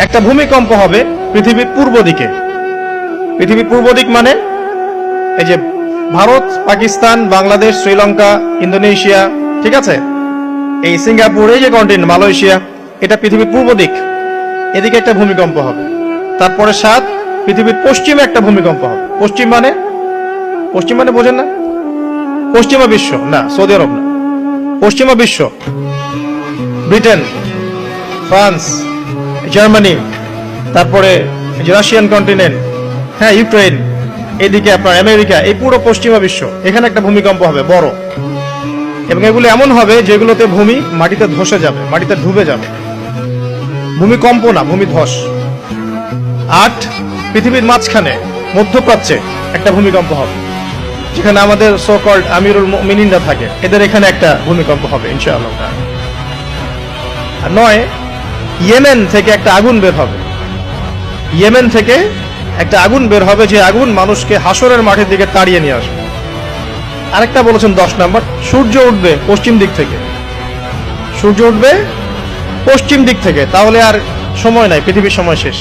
একটা ভূমিকম্প হবে পৃথিবীর পূর্ব দিকে। পৃথিবীর পূর্ব দিক মানে এই যে ভারত, পাকিস্তান, বাংলাদেশ, শ্রীলঙ্কা, ইন্দোনেশিয়া, ঠিক আছে, এই সিঙ্গাপুর, এই যে কন্টিনেন্ট মালয়েশিয়া, এটা পৃথিবীর পূর্ব দিক। এদিকে একটা ভূমিকম্প হবে। তারপরে 7 পৃথিবীর পশ্চিমে একটা ভূমিকম্প হবে। পশ্চিম মানে বোঝেন না? পশ্চিমা বিশ্ব না, সৌদি আরব না, পশ্চিমা বিশ্ব, ব্রিটেন, ফ্রান্স, জার্মানি, তারপরে রাশিয়ান কন্টিনেন্ট, হ্যাঁ, ইউক্রেন, এদিকে আপনার আমেরিকা, এই পুরো পশ্চিমা বিশ্ব, এখানে একটা ভূমিকম্প হবে বড়। এবং এগুলো এমন হবে যেগুলোতে ভূমি মাটিতে ধসে যাবে, মাটিতে ডুবে যাবে। ভূমিকম্প না, ভূমিধস। 8 পৃথিবীর মাঝখানে মধ্যপ্রাচ্যে একটা ভূমিকম্প হবে, যেখানে আমাদের সো কল্ড আমিরুল মুমিনিনরা থাকে, এদের এখানে একটা ভূমিকম্প হবে ইনশাআল্লাহ। আর 9 ইয়েমেন থেকে একটা আগুন বের হবে। ইয়েমেন থেকে একটা আগুন বের হবে, যে আগুন মানুষকে হাসরের মাঠের দিকে তাড়িয়ে নিয়ে আসবে। আরেকটা বলেছেন 10 নম্বর, সূর্য উঠবে পশ্চিম দিক থেকে। সূর্য উঠবে পশ্চিম দিক থেকে, তাহলে আর সময় নাই, পৃথিবীর সময় শেষ।